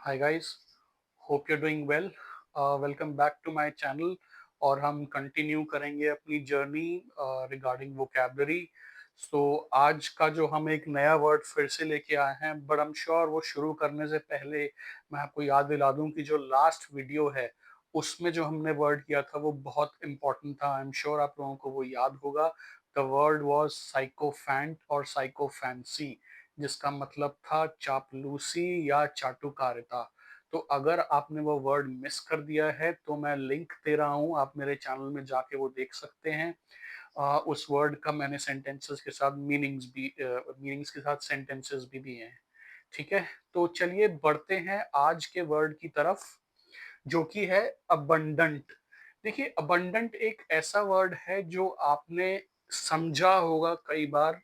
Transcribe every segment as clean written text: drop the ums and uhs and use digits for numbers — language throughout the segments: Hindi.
Hi guys, hope you doing well. Welcome back to my channel. और हम कंटिन्यू करेंगे अपनी जर्नी रिगार्डिंग वोकैबलरी। सो आज का जो हम एक नया वर्ड फिर से लेके आए हैं, बट आई एम श्योर वो शुरू करने से पहले मैं आपको याद दिला दूं कि जो लास्ट वीडियो है उसमें जो हमने वर्ड किया था वो बहुत इंपॉर्टेंट था। आई एम श्योर आप लोगों को वो याद होगा। द वर्ड वाज साइकोफैंट और साइकोफैंसी, जिसका मतलब था चापलूसी या चाटुकारिता। तो अगर आपने वो वर्ड मिस कर दिया है तो मैं लिंक दे रहा हूँ, आप मेरे चैनल में जाके वो देख सकते हैं। उस वर्ड का मैंने सेंटेंसेस के साथ मीनिंग्स के साथ सेंटेंसेस भी दिए हैं। ठीक है, तो चलिए बढ़ते हैं आज के वर्ड की तरफ, जो कि है अबंडंट। देखिए, अबंडंट एक ऐसा वर्ड है जो आपने समझा होगा कई बार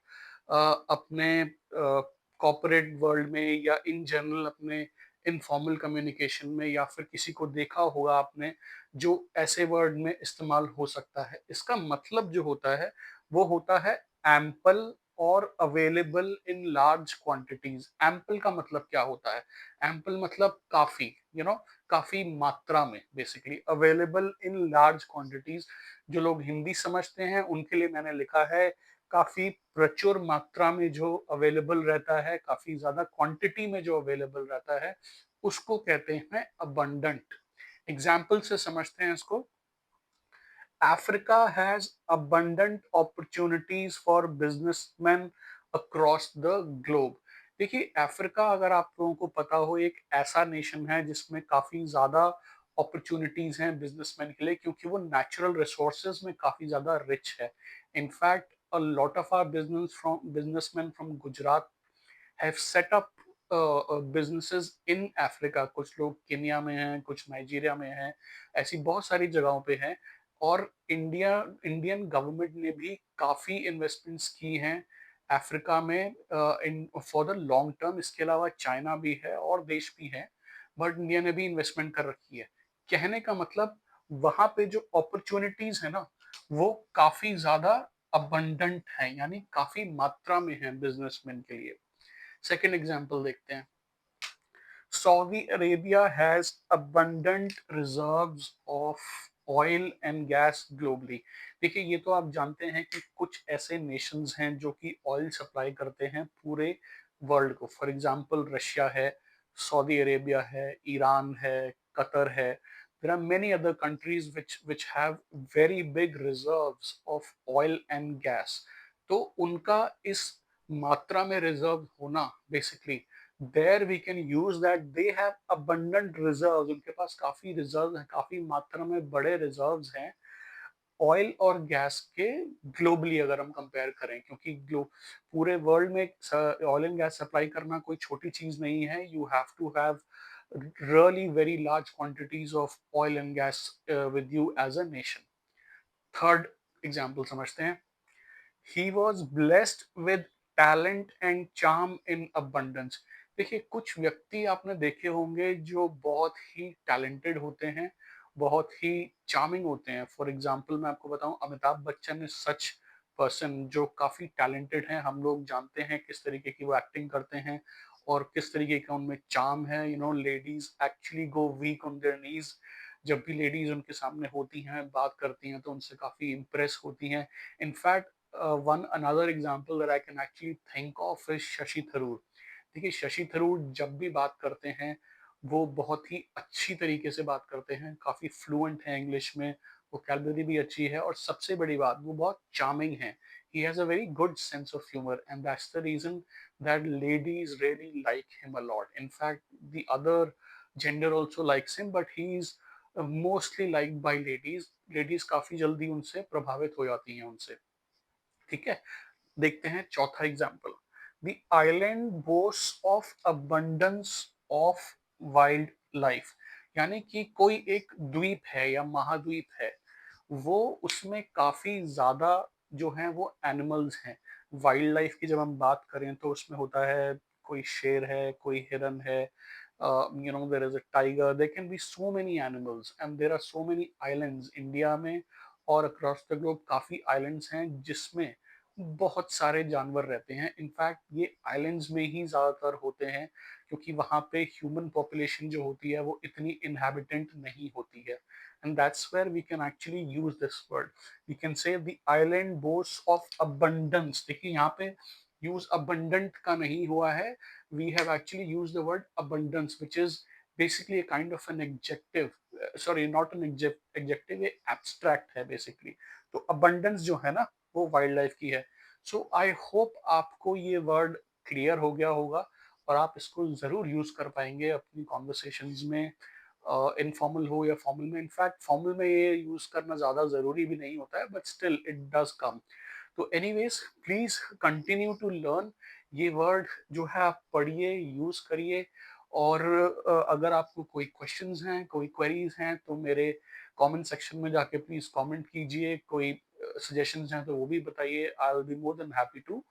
अ, अपने कॉर्पोरेट वर्ल्ड में या इन जनरल अपने इनफॉर्मल कम्युनिकेशन में, या फिर किसी को देखा होगा आपने जो ऐसे वर्ड में इस्तेमाल हो सकता है। इसका मतलब जो होता है वो होता है एम्पल और available in large quantities. Ample का मतलब क्या होता है? एम्पल मतलब काफी, काफी मात्रा में। Basically available in large quantities, जो लोग हिंदी समझते हैं उनके लिए मैंने लिखा है काफी प्रचुर मात्रा में जो अवेलेबल रहता है, काफी ज्यादा क्वांटिटी में जो अवेलेबल रहता है, उसको कहते हैं अबंडंट। एग्जाम्पल से समझते हैं इसको। Africa has abundant opportunities for businessmen across the globe। देखिए, अफ्रीका, अगर आप लोगों को पता हो, एक ऐसा नेशन है जिसमें काफी ज्यादा अपॉर्चुनिटीज हैं बिजनेसमैन के लिए, क्योंकि वो नेचुरल रिसोर्सेज में काफी ज्यादा रिच है। In fact a lot of our businessman from Gujarat have set up businesses in Africa. कुछ लोग केनिया में हैं, कुछ नाइजीरिया में हैं, ऐसी बहुत सारी जगहों पे हैं। और इंडियन गवर्नमेंट ने भी काफी इन्वेस्टमेंट्स की हैं अफ्रीका में in for the long term. इसके अलावा चाइना भी है और देश भी हैं, बट इंडिया ने भी इन्वेस्टमेंट कर रखी है। कहने का मतलब, वहां पे जो अपॉर्चुनिटीज है ना, वो काफी ज्यादा अबंडंट है, यानी काफी मात्रा में है बिजनेसमैन के लिए। सेकेंड एग्जाम्पल देखते हैं। Saudi Arabia has abundant reserves of oil and gas globally। देखिए, ये तो आप जानते हैं कि कुछ ऐसे नेशंस हैं जो कि ऑयल सप्लाई करते हैं पूरे वर्ल्ड को। फॉर एग्जांपल रशिया है, सऊदी अरेबिया है, ईरान है, कतर है। There are many other countries which have very big reserves of oil and gas। तो उनका इस मात्रा में रिजर्व होना, basically there we can use that they have abundant reserves। उनके पास काफी रिजर्व हैं, काफी मात्रा में बड़े रिजर्व्स हैं ऑयल और गैस के। ग्लोबली अगर हम कंपेयर करें, क्योंकि पूरे वर्ल्ड में ऑयल एंड गैस सप्लाई करना कोई छोटी चीज नहीं है। You have to have really very large quantities of oil and gas with you as a nation। Third example समझते हैं। He was blessed with talent and charm in abundance। देखिए, कुछ व्यक्ति आपने देखे होंगे जो बहुत ही टैलेंटेड होते हैं, बहुत ही चार्मिंग होते हैं। फॉर एग्जाम्पल मैं आपको बताऊं, Amitabh Bachchan is such person जो काफी टैलेंटेड हैं। हम लोग जानते हैं किस तरीके की वो एक्टिंग करते हैं और किस तरीके का उनमें चार्म है। Ladies actually go weak on their knees. जब भी लेडीज उनके सामने होती हैं, बात करती हैं, तो उनसे काफी इम्प्रेस होती हैं। In fact one another example that I can actually think of is Shashi Tharoor. देखिए, शशि थरूर जब भी बात करते हैं वो बहुत ही अच्छी तरीके से बात करते हैं, काफी फ्लुएंट है इंग्लिश में, वोकैबुलरी भी अच्छी है, और सबसे बड़ी बात, वो बहुत चार्मिंग है। He has a very good sense of humor and that's the reason that ladies really like him a lot. In fact, the other gender also likes him, but he is mostly liked by ladies। Ladies काफी जल्दी उनसे प्रभावित हो जाती हैं उनसे। ठीक है, देखते हैं चौथा example. The island boast of abundance of wild life. यानी कि कोई एक द्वीप है या महाद्वीप है, वो उसमें काफी ज्यादा जो है वो एनिमल्स हैं। वाइल्ड लाइफ की जब हम बात करें तो उसमें होता है, कोई शेर है, कोई हिरन है, there is a tiger, there can be so many animals and there are so many islands India में। और अक्रॉस द ग्लोब काफी आइलैंड्स हैं जिसमें बहुत सारे जानवर रहते हैं। इनफैक्ट ये आइलैंड्स में ही ज्यादातर होते हैं क्योंकि वहाँ पे ह्यूमन पॉपुलेशन जो होती है वो इतनी इनहैबिटेंट नहीं होती है, and that's where we can actually use this word. We can say the island boards of abundance. देखिए यहाँ पे यूज अबंडेंट का नहीं हुआ है, we have actually use the word abundance which is basically a kind of an adjective, sorry not an adjective, ये abstract है बेसिकली. तो अबंडेंस जो है ना वो वाइल्ड लाइफ की है. सो आई होप आपको ये वर्ड क्लियर हो गया होगा और आप इसको ज़रूर यूज़ कर पाएंगे अपनी कॉन्वर्सेशंस में, इनफॉर्मल हो या फॉर्मल में. इनफैक्ट फॉर्मल में ये यूज़ करना ज़्यादा ज़रूरी भी नहीं होता है, but still it does come. तो anyways please continue to learn. ये वर्ड जो है आप पढ़िए, यूज़ करिए. और अगर आपको कोई क्वेश्चंस हैं, कोई क्वेरीज हैं, तो मेरे कमेंट सेक्शन में जाके प्लीज़ कमेंट कीजिए. कोई सजेशंस हैं तो वो भी बताइए. I will be more than happy to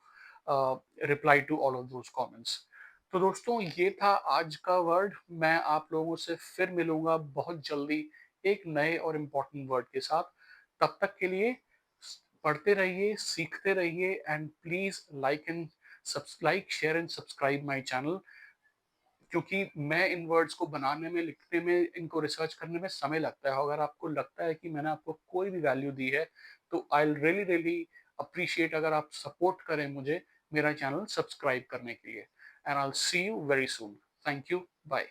reply to all of those comments. तो दोस्तों ये था आज का वर्ड. मैं आप लोगों से फिर मिलूंगा बहुत जल्दी एक नए और इम्पोर्टेंट वर्ड के साथ. तब तक के लिए पढ़ते रहिए, सीखते रहिए, and please like share and subscribe my channel. क्योंकि मैं इन वर्ड्स को बनाने में, लिखने में, इनको रिसर्च करने में समय लगता है. अगर आपको लगता है कि मैंने आपको कोई भी वैल्यू दी है तो आई रियली रियली अप्रिशिएट अगर आप सपोर्ट करें मुझे मेरा चैनल सब्सक्राइब करने के लिए. And I will see you very soon. Thank you. Bye.